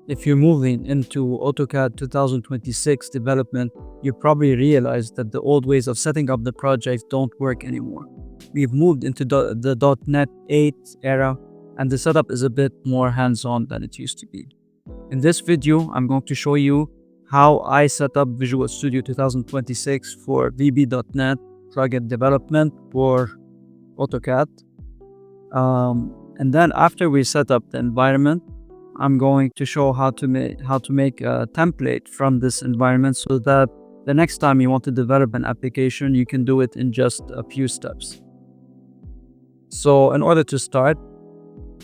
if you're moving into AutoCAD 2026 development, you probably realize that the old ways of setting up the project don't work anymore. We've moved into the .NET 8 era, and the setup is a bit more hands-on than it used to be. In this video, I'm going to show you how I set up Visual Studio 2026 for VB.NET plugin development for AutoCAD. And then after we set up the environment, I'm going to show how to make a template from this environment so that the next time you want to develop an application, you can do it in just a few steps. So in order to start,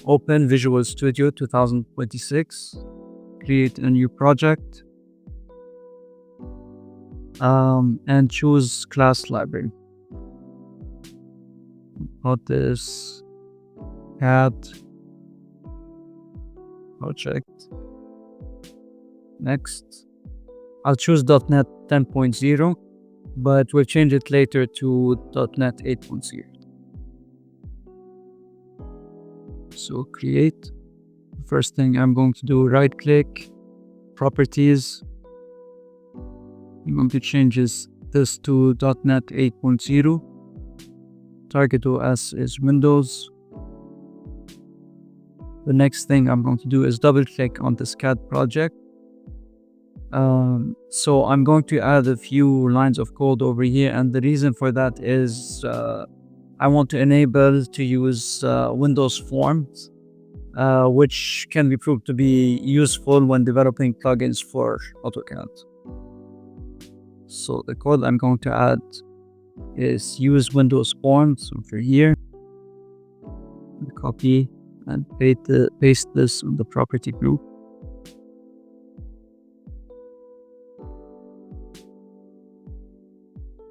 open Visual Studio 2026, create a new project, and choose class library. Call this CAD project. Next, I'll choose .NET 10.0, but we'll change it later to .NET 8.0. So create. First thing I'm going to do, right click, properties. I'm going to change this to .NET 8.0. Target OS is Windows. The next thing I'm going to do is double click on this CAD project. So I'm going to add a few lines of code over here, and the reason for that is I want to enable to use Windows Forms, which can be proved to be useful when developing plugins for AutoCAD. So the code I'm going to add is use Windows Forms over here. Copy and paste this on the property group.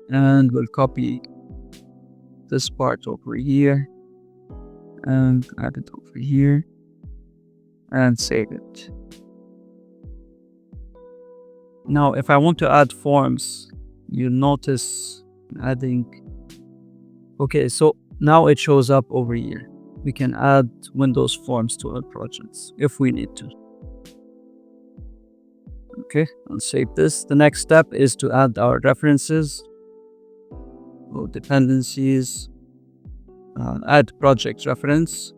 And we'll copy this part over here and add it over here and save it. Now, if I want to add forms, you'll notice adding. Okay, so now it shows up over here. We can add Windows Forms to our projects if we need to. Okay, I'll save this. The next step is to add our references. Go dependencies, add project reference.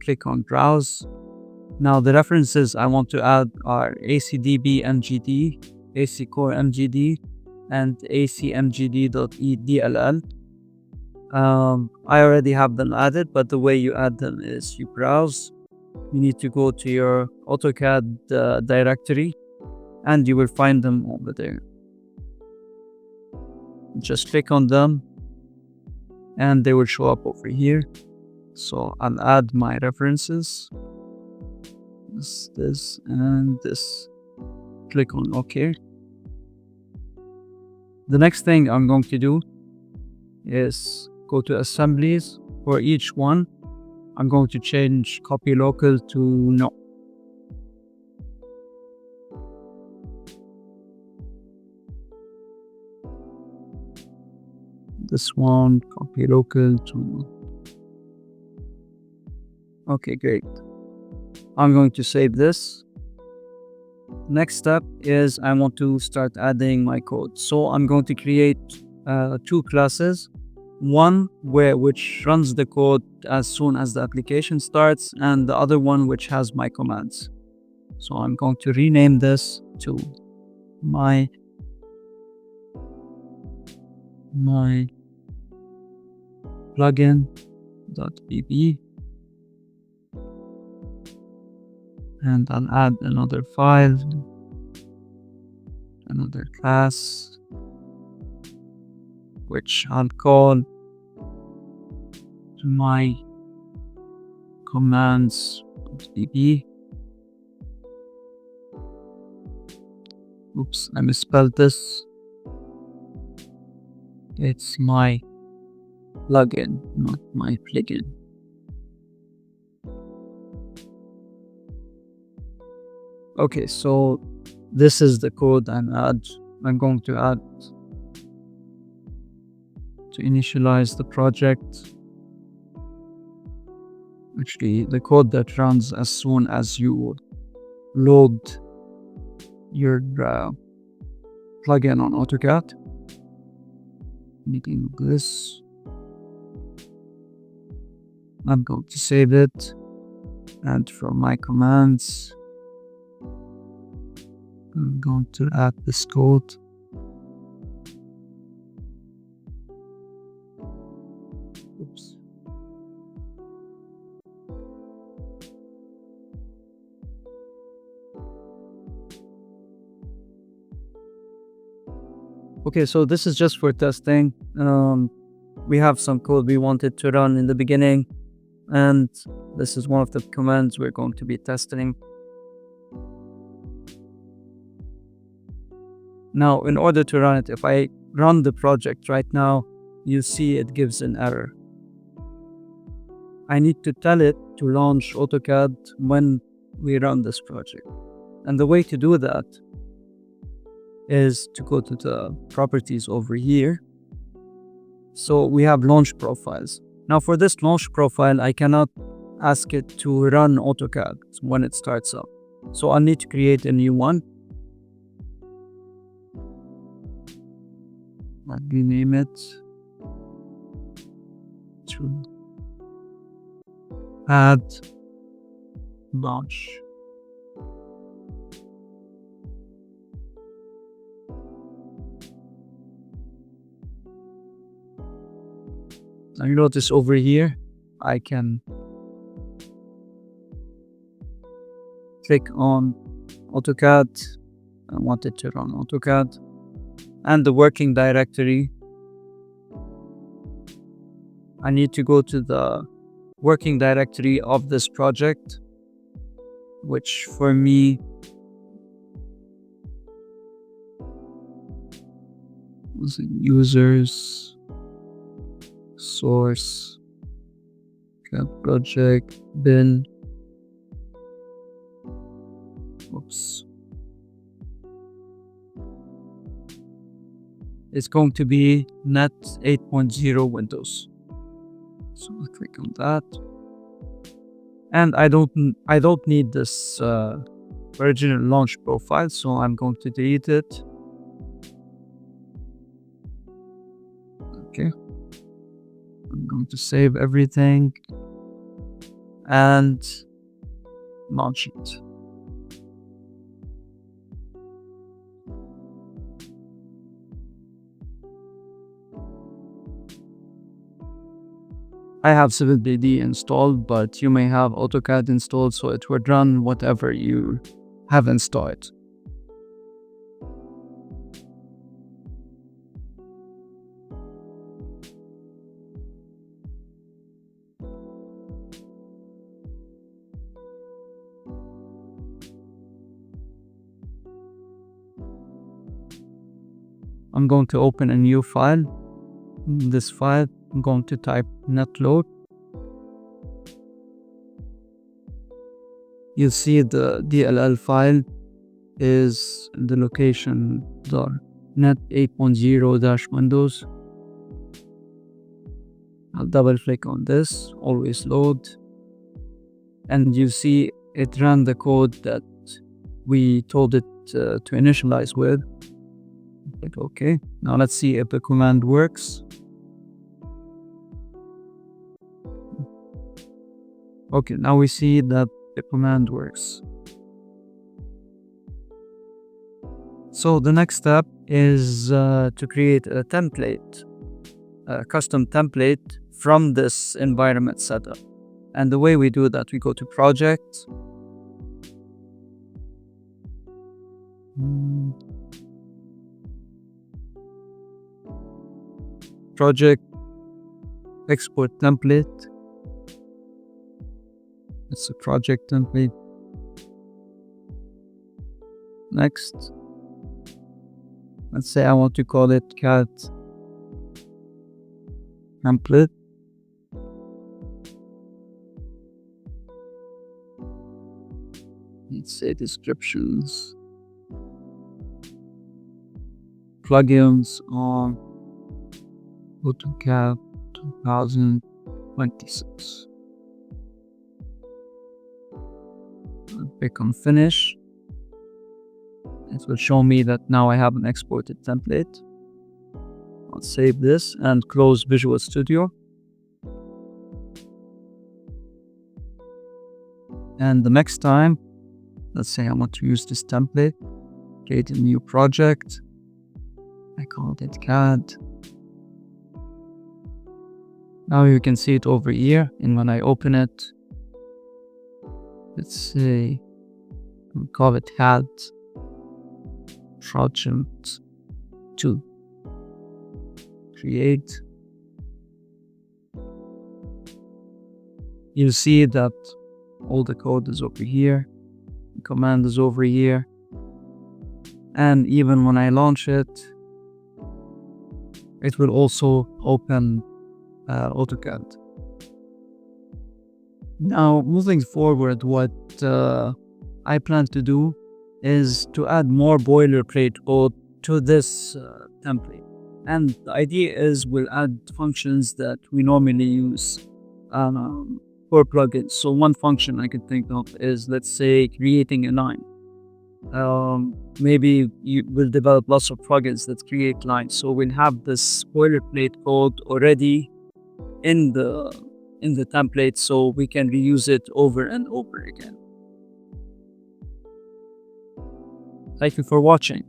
Click on browse. Now the references I want to add are AcDbMgd, AcCoreMgd, and AcMgd.edll. I already have them added, but the way you add them is you browse. You need to go to your AutoCAD directory, and you will find them over there. Just click on them, and they will show up over here. So I'll add my references. This, and this. Click on OK. The next thing I'm going to do is go to assemblies. For each one, I'm going to change copy local to no. This one, copy local to no. Okay, great. I'm going to save this. Next step is I want to start adding my code. So I'm going to create two classes. One which runs the code as soon as the application starts, and the other one which has my commands. So I'm going to rename this to my plugin.bb, and I'll add another file, another class, which I'll call my commands.bb. Oops, I misspelled this. It's my plugin, not my plugin. Okay, so this is the code I'm going to add to initialize the project. Actually, the code that runs as soon as you load your plugin on AutoCAD. Making this. I'm going to save it, and from my commands, I'm going to add this code. Oops. Okay, so this is just for testing. We have some code we wanted to run in the beginning, and this is one of the commands we're going to be testing. Now, in order to run it, if I run the project right now, you see it gives an error. I need to tell it to launch AutoCAD when we run this project. And the way to do that is to go to the properties over here. So we have launch profiles. Now for this launch profile, I cannot ask it to run AutoCAD when it starts up. So I'll need to create a new one. I'll rename it to add launch. Now you notice over here, I can click on AutoCAD. I want it to run AutoCAD. And the working directory, I need to go to the working directory of this project, which for me was users, source, project, bin. Oops. It's going to be Net 8.0 Windows. So I'll click on that. And I don't need this original launch profile, so I'm going to delete it. Okay. I'm going to save everything and launch it. I have AcMgd installed, but you may have AutoCAD installed, so it would run whatever you have installed. I'm going to open a new file. In this file, I'm going to type NETLOAD. You'll see the DLL file is the location .NET 8.0-Windows. I'll double click on this, always load. And you see it ran the code that we told it to initialize with. Click OK. Now let's see if the command works. Okay, now we see that the command works. So the next step is to create a template, a custom template from this environment setup. And the way we do that, we go to Project, Project, Export Template. It's a project template. Next, let's say I want to call it CAD template. Let's say descriptions, plugins on AutoCAD 2026. Click on finish. It will show me that now I have an exported template. I'll save this and close Visual Studio. And the next time, let's say I want to use this template, create a new project. I called it CAD. Now you can see it over here, and when I open it, let's say, I'll call it CAD Project 2. Create. You see that all the code is over here, the command is over here, and even when I launch it, it will also open AutoCAD. Now, moving forward, what I plan to do is to add more boilerplate code to this template. And the idea is we'll add functions that we normally use for plugins. So one function I could think of is, let's say, creating a line. Maybe you will develop lots of plugins that create lines. So we'll have this boilerplate code already in the template, so we can reuse it over and over again. Thank you for watching.